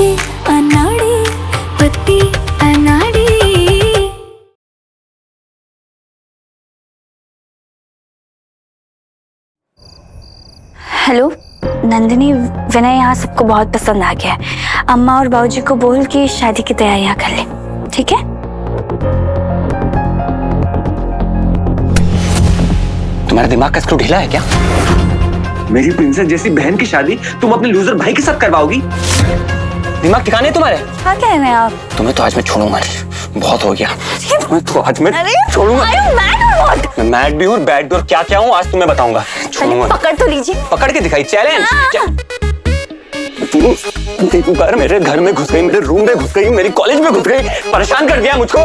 पत्ती अनाड़ी, पत्ती अनाड़ी। हेलो नंदिनी, विनय यहाँ सबको बहुत पसंद आ गया है। अम्मा और बाबूजी को बोल कि शादी की तैयारियां कर ले, ठीक है? तुम्हारा दिमाग का स्क्रू ढीला है क्या? मेरी प्रिंसेस जैसी बहन की शादी तुम अपने लूजर भाई के साथ करवाओगी? दिमाग ठिकाने है तुम्हारे? क्या कह रहे हैं आप? तुम्हें तो आज मैं छोड़ूंगा नहीं, बहुत हो गया। तुम्हें तो आज मैं छोड़ूंगा। मैं मैड भी हूँ, बैड भी, और क्या क्या हूँ आज तुम्हें बताऊंगा। छोड़ूंगा। पकड़ तो लीजिए। पकड़ के दिखाई, चैलेंज। तू बार मेरे घर में घुस गई, मेरे रूम में घुस गई, मेरी कॉलेज में घुस गई, परेशान कर दिया मुझको।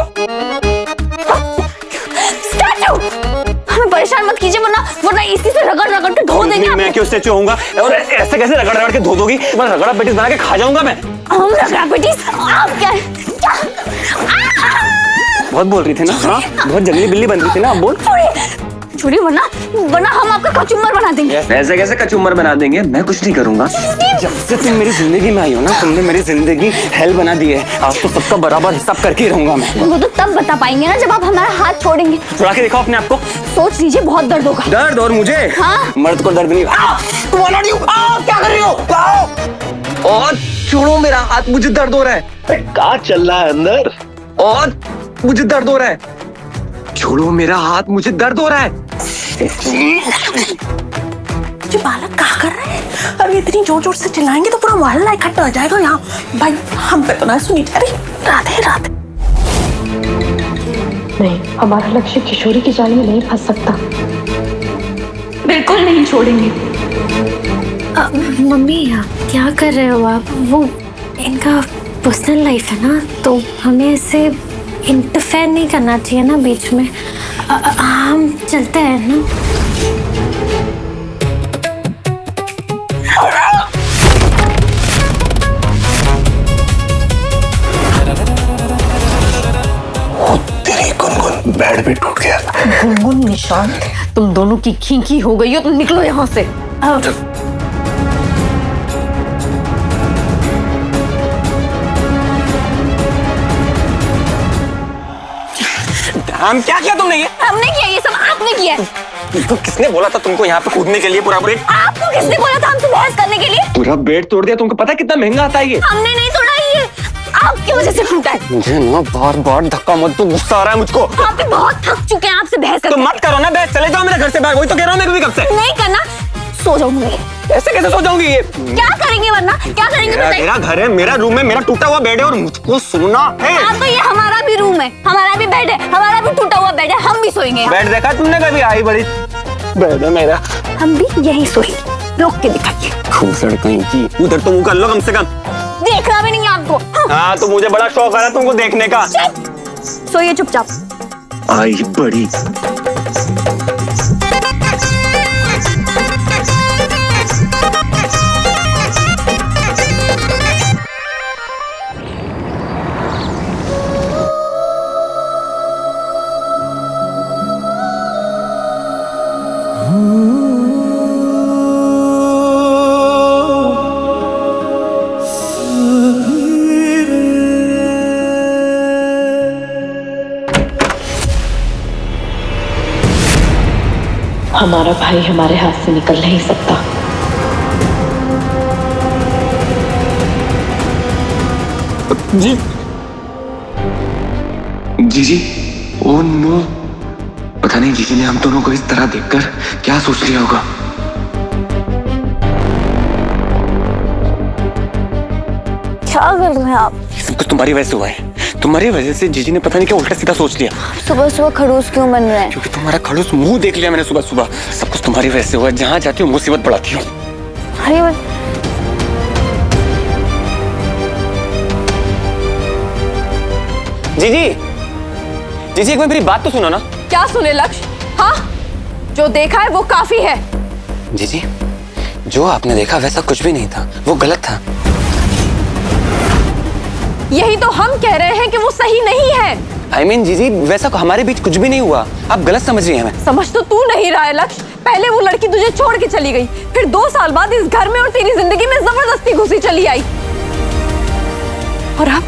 हमें परेशान मत कीजिए, वरना इसी से रगड़ रगड़ के धो देंगे। मैं क्यों स्टैचू होऊंगा और ऐसे कैसे रगड़ रगड़ के धो दोगी? मैं रगड़ा पेटिस बना के खा जाऊंगा मैं। हम रगड़ा पेटिस? आप क्या? बहुत बोल रही थी ना? हाँ, बहुत जंगली बिल्ली बन रही थी ना? अब बोल। छोड़िए, वरना हम आपका कचुम्बर बना देंगे। ऐसे कैसे कचुम्बर बना देंगे? मैं कुछ नहीं करूंगा। जब से तुम मेरी जिंदगी में आई हो ना, तुमने मेरी जिंदगी हेल बना दी है। आज तो सबका बराबर हिसाब करके ही रहूंगा मैं। वो तो तब बता पाएंगे ना जब आप हमारा हाथ छोड़ेंगे। छुड़ा के दिखाओ अपने आप को। सोच लीजिए, बहुत दर्द होगा। दर्द? और मुझे? हाँ? मर्द को दर्द नहीं। तुम ऑलरेडी क्या कर रही हो? और छोड़ो मेरा हाथ, मुझे दर्द हो रहा है। क्या चल रहा है अंदर? और मुझे दर्द हो रहा है। छोड़ो मेरा हाथ, मुझे दर्द हो रहा है। जो बालक क्या कर रहे हैं? अरे इतनी जोर जोर से चिल्लाएंगे तो पूरा मोहल्ला इकट्ठा हो जाएगा यहाँ। भाई हम पे तो ना सुनी। अरे राधे राधे। नहीं, हमारा लक्ष्य किशोरी की जाल में नहीं फंस सकता। बिल्कुल नहीं छोड़ेंगे। मम्मी क्या कर रहे हो आप? वो इनका पर्सनल लाइफ है ना, तो हमें ऐसे इंटरफेयर नहीं करना चाहिए ना बीच में। हम चलते हैं ना। तेरी गुनगुन बेड भी टूट गया। गुनगुन निशांत, तुम दोनों की खींची हो गई हो, तुम निकलो यहाँ से। हम क्या किया तुमने? ये हमने किया, ये सब आपने किया। तो किसने बोला था तुमको यहाँ पे कूदने के लिए? पूरा बेड आपको किसने बोला था हमसे बहस करने के लिए? पूरा बेड तोड़ दिया। तुमको पता है कितना महंगा आता है ये? हमने नहीं तोड़ा, ये आपकी वजह से टूटा है। मुझे ना बार बार धक्का मत दो, गुस्सा आ रहा है मुझको। आप भी बहुत थक चुके हैं आपसे बहस तो करके। मत करो ना बहस, चले जाओ मेरे घर से बाहर। वही तो कह रहा हूँ मैं भी कब से। नहीं करना, सो जाऊंगी। ऐसे कैसे सो जाऊंगी? ये क्या करेंगे वरना? क्या करेंगे बताइए? मेरा घर है, मेरा रूम है, मेरा टूटा हुआ बेड है, और मुझको सोना है। हाँ तो ये हमारा भी रूम है, हमारा भी बेड है, हमारा भी टूटा हुआ बेड है, हम भी सोएंगे यहाँ। बेड देखा तुमने कभी? आई बड़ी बेड है मेरा। हम भी यही सोएंगे। रोक के दिखाइए। खूसड़ कहीं की। उधर तो मुंह कर लो कम से कम। देखना भी नहीं है आपको। हाँ तो मुझे बड़ा शौक आ रहा है तुमको देखने का। सोइए चुपचाप। आई बड़ी। हमारा भाई हमारे हाथ से निकल नहीं सकता। जी जी जी। ओह नो, पता नहीं जीजी ने हम दोनों को इस तरह देखकर क्या सोच लिया होगा। क्या कर रहे हैं आप? सब कुछ तुम्हारी वजह से हुआ है। तुम्हारी वजह से जीजी ने पता नहीं क्या उल्टा सीधा सोच लिया। सुबह सुबह खड़ूस क्यों बन रहे हैं? क्योंकि तुम्हारा खड़ूस मुंह देख लिया मैंने सुबह सुबह। सब कुछ तुम्हारी वजह से हुआ है। जहाँ जाती हूँ मुसीबत बढ़ाती हूँ। अरे जीजी जीजी, एक बार मेरी बात तो सुनो ना। क्या सुने लक्ष्य? हाँ, जो देखा है वो काफी है। जीजी, जो आपने देखा वैसा कुछ भी नहीं था, वो गलत था। यही तो हम कह रहे हैं कि वो सही नहीं है। I mean, जीजी, वैसा हमारे बीच कुछ भी नहीं हुआ। आप गलत समझ रही हैं हमें। समझ तो तू नहीं रहा है लक्ष्य। पहले वो लड़की तुझे छोड़ के चली गई, फिर 2 साल बाद इस घर में और तेरी जिंदगी में जबरदस्ती घुसी चली आई। और अब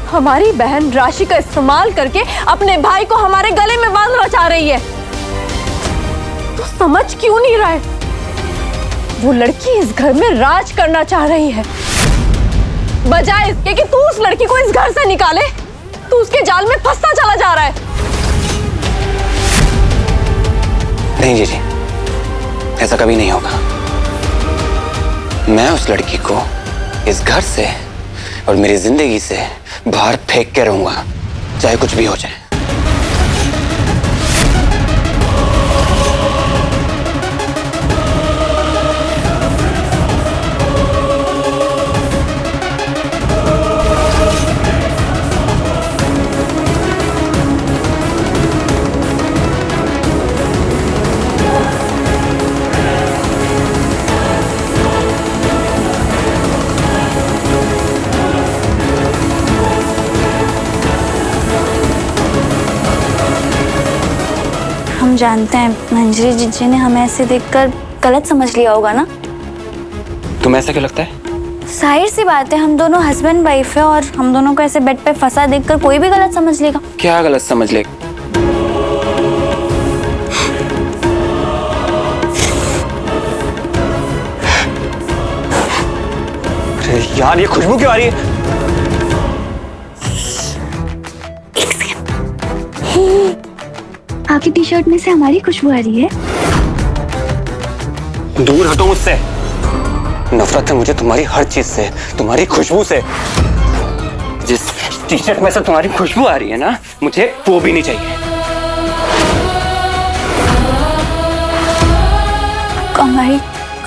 हमारी बहन राशि का इस्तेमाल करके अपने भाई को हमारे गले में बांधना चाह रही है। तो समझ क्यों नहीं रहा है? वो लड़की इस घर में राज करना चाह रही है। बजाय इसके कि तू उस लड़की को इस घर से निकाले, तू उसके जाल में फंसता चला जा रहा है। नहीं जीजी, ऐसा कभी नहीं होगा। मैं उस लड़की को इस घर से और मेरी जिंदगी से बाहर फेंक के रहूंगा, चाहे कुछ भी हो जाए। हम जानते हैं मंजरी जीजी ने हमें ऐसे देखकर गलत समझ लिया होगा ना। तुम्हें ऐसा क्यों लगता है? जाहिर सी बात है, हम दोनों हस्बैंड वाइफ है और हम दोनों को ऐसे बेड पे फंसा देखकर कोई भी गलत समझ लेगा। क्या गलत समझ ले? अरे यार, ये खुशबू क्यों आ रही है? आपकी टी शर्ट में से हमारी खुशबू आ रही है। दूर हटो मुझसे। नफरत है मुझे तुम्हारी हर चीज से, तुम्हारी खुशबू से। जिस टी शर्ट में से तुम्हारी खुशबू आ रही है ना, मुझे वो भी नहीं चाहिए। आपको हमारी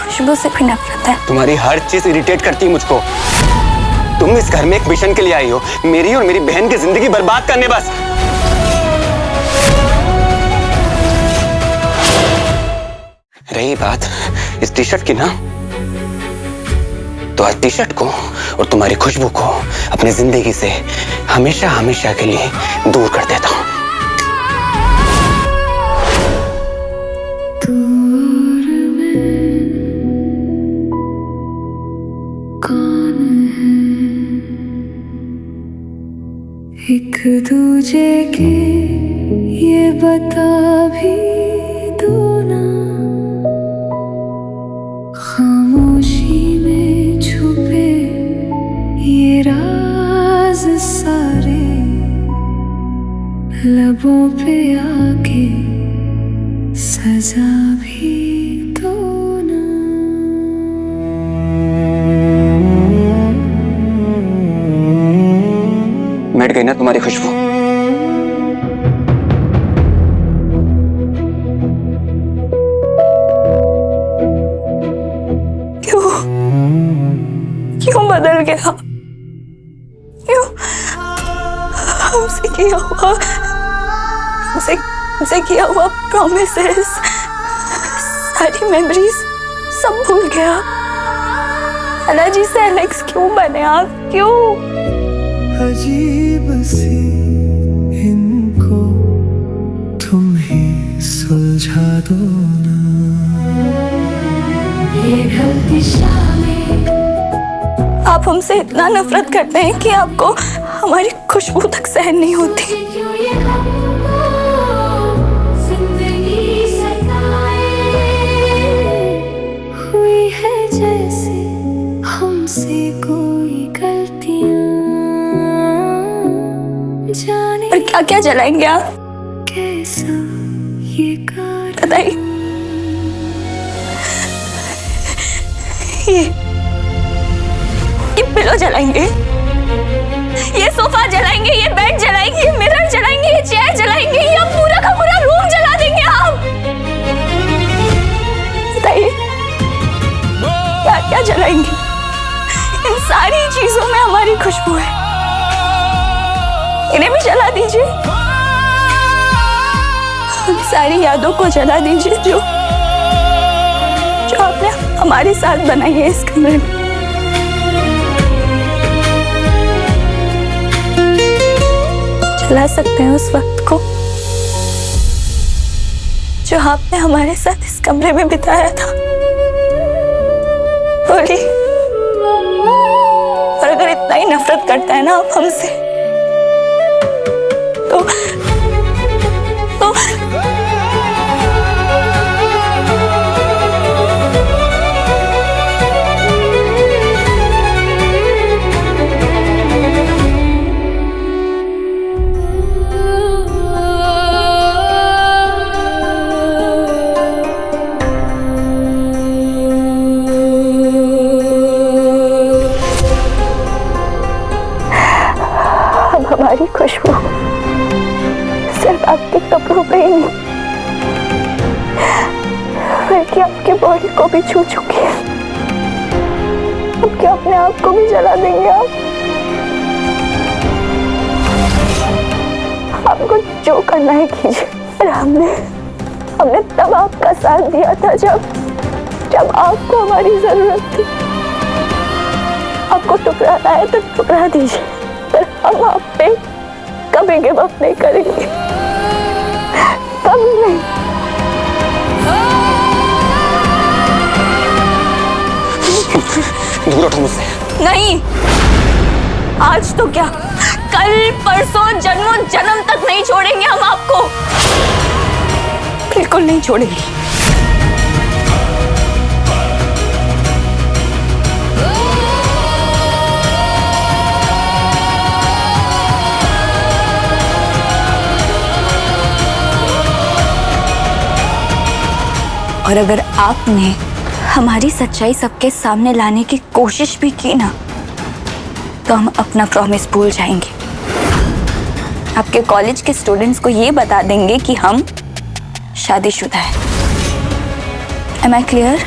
खुशबू से भी नफरत है। तुम्हारी हर चीज इरिटेट करती है मुझको। तुम इस घर में एक मिशन के लिए आई हो, मेरी और मेरी बहन की जिंदगी बर्बाद करने बस। रही बात इस टी शर्ट की ना, तो आज टी शर्ट को और तुम्हारी खुशबू को अपनी जिंदगी से हमेशा हमेशा के लिए दूर कर देता हूं। एक दूजे के ये बता भी दो ना, खामोशी में छुपे ये राज सारे, लबों पे आके सजा भी दो ना। मिट गई ना तुम्हारी खुशबू? क्यों बदल गया? क्यों? हमसे किया हुआ प्रॉमिसेस, सारी मेमोरीज सब भूल गया। अलाजी से एलेक्स क्यों बने आप? क्यों? अजीब सी इनको तुम ही सुलझा दो ना। ये गलती शामिल, आप हमसे इतना नफरत करते हैं कि आपको हमारी खुशबू तक सहन नहीं होती। हुई है जैसे हमसे कोई गलतियां, जाने और क्या क्या जलाएंगे आप? कैसा ये कार बताइए। ये पिलो जलाएंगे, ये सोफा जलाएंगे, ये बेड जलाएंगे, ये मिरर जलाएंगे, ये चेयर जलाएंगे, या पूरा का पूरा रूम जला देंगे आप? बताइए क्या क्या जलाएंगे? इन सारी चीजों में हमारी खुशबू है, इन्हें भी जला दीजिए। उन सारी यादों को जला दीजिए जो आपने हमारे साथ बनाई है इस कमरे में। जला सकते हैं उस वक्त को जो आपने हमारे साथ इस कमरे में बिताया था। बोलिए। और अगर इतना ही नफरत करता है ना आप हमसे, तो हमारी खुशबू सिर्फ आपके कपड़ों पे ही नहीं बल्कि आपके बॉडी को भी छू चुकी है। अब क्या अपने आप को भी जला देंगे आप? आपको जो करना है कीजिए, पर हमने तब आपका साथ दिया था जब आपको हमारी जरूरत थी। आपको टुकराना है तो टुकरा दीजिए, पर हम आप पे कभी गिव अप नहीं करेंगे, कभी नहीं। दूर उठो मुझसे। नहीं, आज तो क्या, कल परसों जन्मों जन्म तक नहीं छोड़ेंगे हम आपको, बिल्कुल नहीं छोड़ेंगे। और अगर आपने हमारी सच्चाई सबके सामने लाने की कोशिश भी की ना, तो हम अपना प्रॉमिस भूल जाएंगे। आपके कॉलेज के स्टूडेंट्स को ये बता देंगे कि हम शादीशुदा हैं। Am I clear?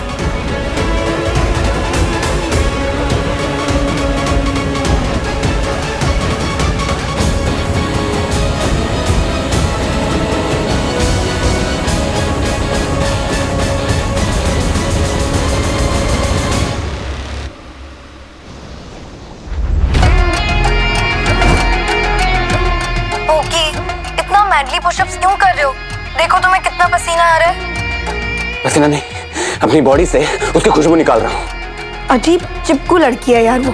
Madly pushups क्यों कर रहे हो? देखो तुम्हें कितना पसीना आ रहा है। पसीना नहीं, अपनी बॉडी से उसकी खुशबू निकाल रहा हूँ। अजीब चिपकू लड़की है यार वो।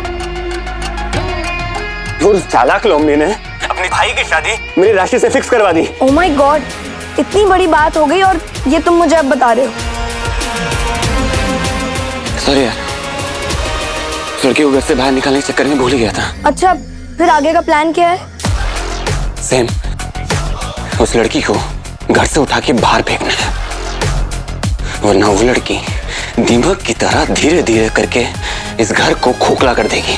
उस चालाक लोमड़ी ने अपने भाई की शादी मेरी राशि से फिक्स करवा दी। ओह माय गॉड, इतनी बड़ी बात हो गई और ये तुम मुझे अब बता रहे हो? सॉरी यार, लड़की को घर से बाहर निकालने के चक्कर में भूल ही गया था। अच्छा, फिर आगे का प्लान क्या है? सेम, उस लड़की को घर से उठा के बाहर फेंकना है, वरना वो लड़की दीमक की तरह धीरे धीरे करके इस घर को खोखला कर देगी।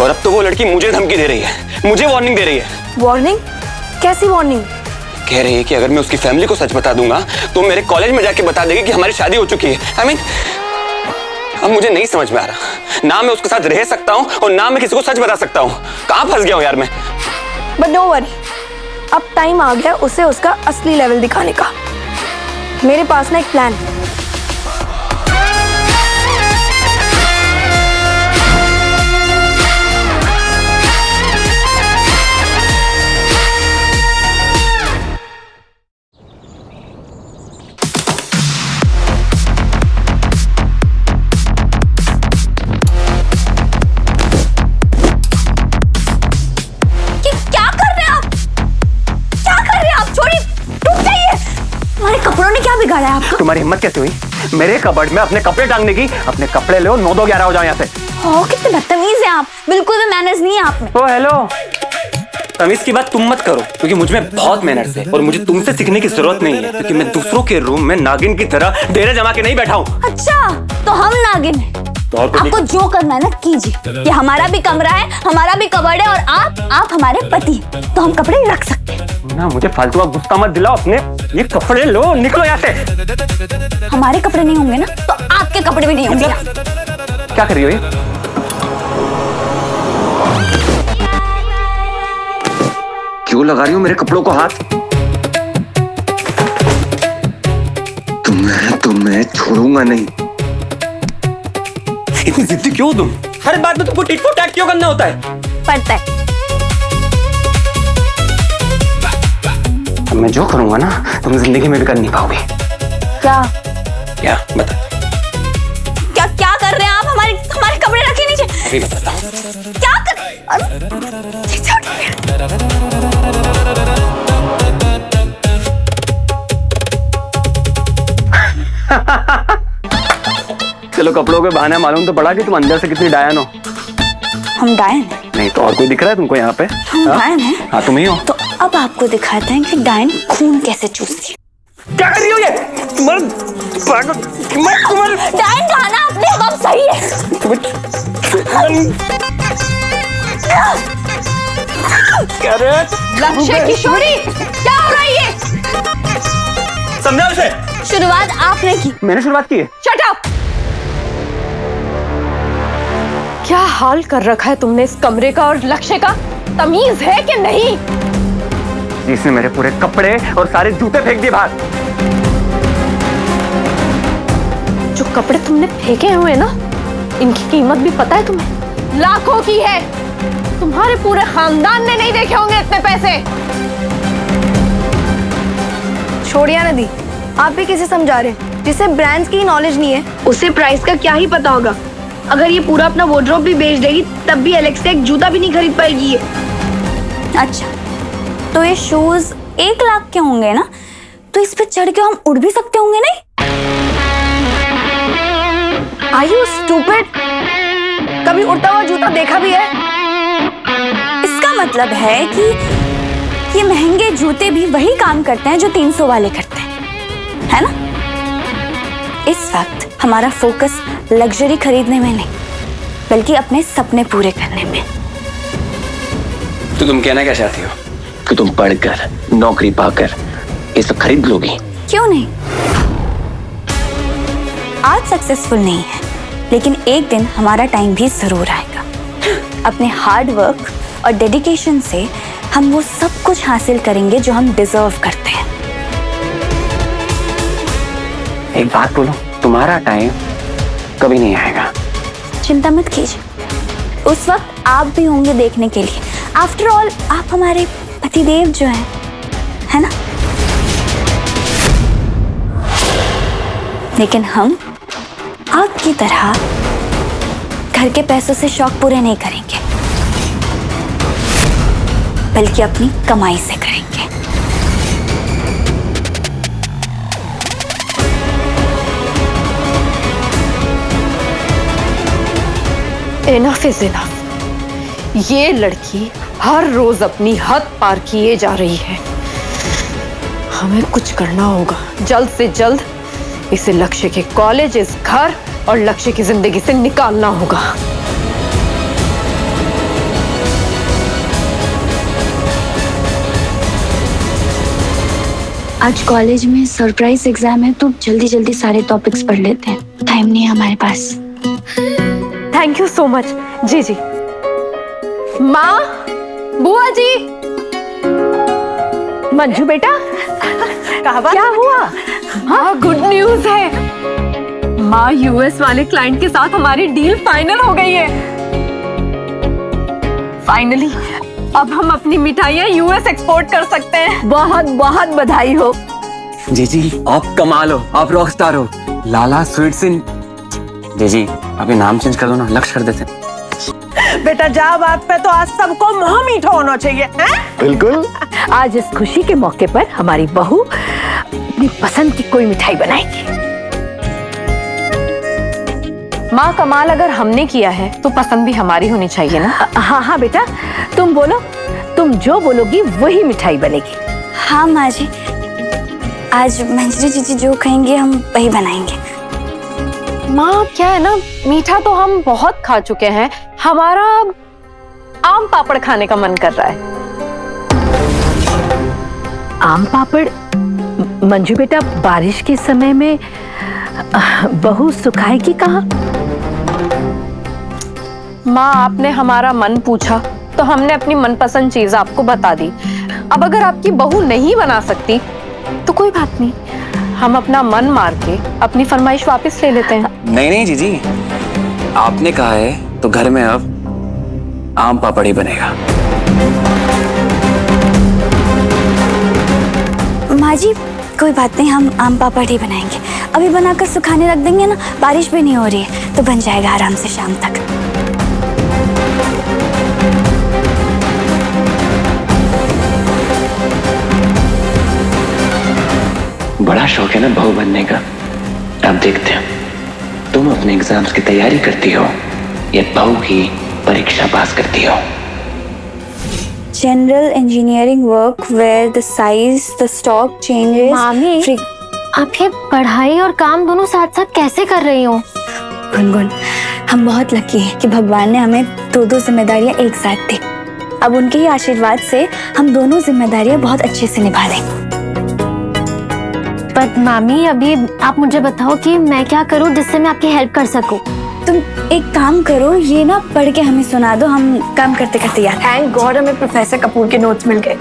और अब तो वो लड़की मुझे धमकी दे रही है, मुझे वार्निंग दे रही है। वार्निंग? कैसी वार्निंग? कह रही है कि अगर मैं उसकी फैमिली को सच बता दूंगा तो मेरे कॉलेज में जाके बता देगी कि हमारी शादी हो चुकी है। I mean, अब मुझे नहीं समझ में आ रहा, ना मैं उसके साथ रह सकता हूँ और ना मैं किसी को सच बता सकता हूँ। कहाँ फंस गया हूँ यार मैं। बट डोंट वरी, अब टाइम आ गया उसे उसका असली लेवल दिखाने का। मेरे पास ना एक प्लान है। बिगाड़ा है आपको? तुम्हारी हिम्मत कैसे हुई मेरे कबर्ड में अपने कपड़े टांगने की? अपने कपड़े लो, 9-2-11 हो जाओ यहाँ से। ओह, कितने बदतमीज हैं आप, बिल्कुल भी मैनर्स नहीं है आप में। ओ हेलो, तमीज की बात तुम मत करो, क्योंकि मुझ में बहुत मैनर्स है और मुझे तुमसे सीखने की जरूरत नहीं है, क्योंकि मैं दूसरों के रूम में नागिन की तरह डेरे जमा के नहीं बैठा हूँ। अच्छा, तो हम नागिन हैं। तो आपको जो करना है ना कीजिए। ये हमारा भी कमरा है, हमारा भी कबर्ड है और आप हमारे पति, तो हम कपड़े रख सकते हैं ना। मुझे फालतू का गुस्सा मत दिलाओ, अपने ये कपड़े लो, निकलो यहाँ से। हमारे कपड़े नहीं होंगे ना तो आपके कपड़े भी नहीं होंगे। क्या कर रही हो ये? क्यों लगा रही हो मेरे कपड़ों को हाथ? तुम्हें छोड़ूंगा नहीं। इतनी जिद्दी क्यों तुम? हर बात में तुमको टिट फॉर टैट क्यों करना होता है? पड़ता है। अब मैं जो करूंगा ना तुम जिंदगी में भी कर नहीं पाओगे। क्या बता। क्या कर रहे हैं आप? हमारे कपड़े रखे नीचे। अभी बताता हूँ। क्या कर? चलो कपड़ों के बहाने मालूम तो पड़ा कि तुम अंदर से कितनी डायन हो। हम डायन हैं? नहीं तो और कोई दिख रहा है तुमको यहाँ पे? हम डायन हैं? हाँ तुम ही हो। तो अब आपको दिखाते हैं कि डायन खून कैसे चूसती है। क्या कर रही हो ये? डायन खाना अपने अब सही है। लक्ष्य किशोरी, क्या हो रहा है ये? समझा उसे? शुरुआत आपने की। मैंने शुरुआत की है। Shut up! क्या हाल कर रखा है तुमने इस कमरे का और लक्ष्य का? तमीज है कि नहीं? इसने मेरे पूरे कपड़े और सारे जूते फेंक दिए बाहर। जो कपड़े तुमने फेंके हुए ना, इनकी कीमत भी पता है तुम्हें? लाखों की है। तुम्हारे पूरे खानदान ने नहीं देखे होंगे इतने पैसे। छोड़िया नदी, आप भी किसे समझा रहे हैं? जिसे ब्रांड्स की नॉलेज नहीं है, उसे प्राइस का क्या ही पता होगा। अगर ये पूरा अपना वार्डरोब भी बेच देगी तब भी एलेक्स से एक जूता भी नहीं खरीद पाएगी ये। अच्छा, तो ये शूज 1 लाख के होंगे ना? तो इस पे चढ़ के हम उड़ भी सकते होंगे नहीं? Are you stupid? कभी उड़ता हुआ जूता देखा भी है? इसका मतलब है कि ये महंगे जूते भी वही काम करते हैं जो 300 वाले करते हैं, है ना? इस वक्त हमारा फोकस लग्जरी खरीदने में नहीं, बल्कि अपने सपने पूरे करने में। तो तुम कहना क्या चाहती हो कि तुम पढ़कर नौकरी पाकर ये सब खरीद लोगी? क्यों नहीं? आज सक्सेसफुल नहीं है, लेकिन एक दिन हमारा टाइम भी जरूर आएगा। अपने हार्ड वर्क और डेडिकेशन से हम वो सब कुछ हासिल करेंगे जो हम डिजर्व करते हैं। एक बात बोलो, तुम्हारा टाइम कभी नहीं आएगा। चिंता मत कीजिए, उस वक्त आप भी होंगे देखने के लिए। आफ्टर ऑल आप हमारे पतिदेव जो हैं, है ना? लेकिन हम आपकी तरह घर के पैसों से शौक पूरे नहीं करेंगे, बल्कि अपनी कमाई से करेंगे। Enough is enough. ये लड़की हर रोज अपनी हद पार किए जा रही है। हमें कुछ करना होगा, जल्द से जल्द इसे लक्ष्य के कॉलेज, इस घर और लक्ष्य की जिंदगी से निकालना होगा। आज कॉलेज में सरप्राइज एग्जाम है, तो जल्दी जल्दी सारे टॉपिक्स पढ़ लेते हैं। टाइम नहीं है हमारे पास। Thank you so much. जी जी। माँ, बुआ जी, मंजू बेटा, क्या हुआ? हाँ, गुड न्यूज है। माँ, यूएस वाले क्लाइंट के साथ हमारी डील फाइनल हो गई है। फाइनली अब हम अपनी मिठाइयाँ यूएस एक्सपोर्ट कर सकते हैं। बहुत बहुत बधाई हो। जी जी, आप कमाल हो, आप रॉकस्टार हो। लाला स्वीट्स इन। जी जी, अभी नाम चेंज कर दो ना, लक्ष्य कर देते। बेटा जा बात पे, तो आज सबको मुंह मीठा होना चाहिए, हैं? बिल्कुल। आज इस खुशी के मौके पर हमारी बहू अपनी पसंद की कोई मिठाई बनाएगी। माँ, कमाल अगर हमने किया है तो पसंद भी हमारी होनी चाहिए ना? हाँ हाँ बेटा, तुम बोलो, तुम जो बोलोगी वही मिठाई बनेगी। हाँ माँ जी, आज मंजरी जीजी जो कहेंगे हम वही बनाएंगे। माँ, क्या है ना, मीठा तो हम बहुत खा चुके हैं, हमारा आम पापड़ खाने का मन कर रहा है। आम पापड़? मंजू बेटा, बारिश के समय में बहू सुखाएगी कहाँ? माँ, आपने हमारा मन पूछा तो हमने अपनी मनपसंद चीज आपको बता दी। अब अगर आपकी बहू नहीं बना सकती तो कोई बात नहीं, हम अपना मन मार के अपनी फरमाइश वापस ले लेते हैं। नहीं नहीं जीजी, आपने कहा है तो घर में अब आम पापड़ ही बनेगा। माँ जी, कोई बात नहीं, हम आम पापड़ ही बनाएंगे। अभी बनाकर सुखाने रख देंगे ना, बारिश भी नहीं हो रही है, तो बन जाएगा आराम से शाम तक। बड़ा शौक है ना बहू बनने का। अब देखते हैं तुम अपने एग्जाम्स की तैयारी करती हो या बहू की परीक्षा पास करती हो। General engineering work where the size the stock changes. मामी, आप ये पढ़ाई और काम दोनों साथ साथ कैसे कर रही हो? गुनगुन, हम बहुत लकी हैं कि भगवान ने हमें दो जिम्मेदारियां एक साथ दी। अब उनके ही आशीर्वाद से हम दोनों जिम्मेदारियां बहुत अच्छे से निभा लेंगे। पर मामी, अभी आप मुझे बताओ कि मैं क्या करूं जिससे मैं आपकी हेल्प कर सकूं। तुम एक काम करो, ये ना पढ़ के हमें सुना दो, हम काम करते करते याद। थैंक गॉड हमें प्रोफेसर कपूर के नोट्स मिल गए।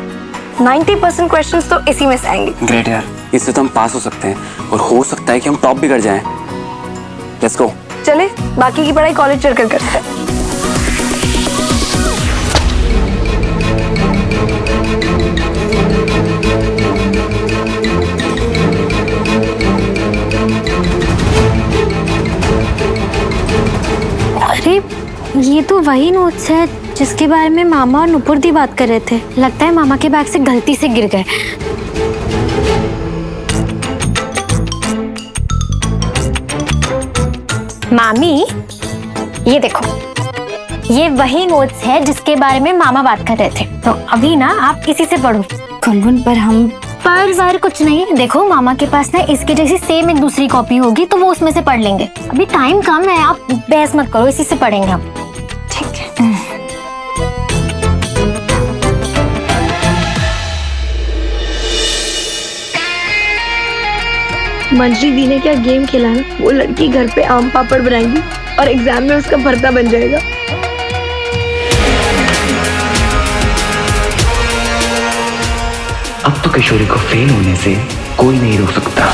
90% क्वेश्चंस तो इसी में से आएंगे। ग्रेट यार, इससे तो हम पास हो सकते हैं और हो सकता है कि हम टॉप भी कर जाएं। Let's go. चले बाकी की पढ़ाई कॉलेज चलकर करते हैं। अरे ये तो वही नोट्स है जिसके बारे में मामा और नुपुर दी बात कर रहे थे। लगता है मामा के बैग से गलती से गिर गए। मामी, ये देखो, ये वही नोट्स है जिसके बारे में मामा बात कर रहे थे। तो अभी ना आप इसी से पढ़ो। गुनगुन, पर हम पर कुछ नहीं, देखो मामा के पास ना इसके जैसी सेम एक दूसरी कॉपी होगी तो वो उसमें से पढ़ लेंगे। अभी टाइम कम है, आप बहस मत करो, इसी से पढ़ेंगे हम। ठीक है। मंजरी दी ने क्या गेम खेला ना, वो लड़की घर पे आम पापड़ बनाएगी और एग्जाम में उसका भरता बन जाएगा। अब तो किशोरी को फेल होने से कोई नहीं रोक सकता।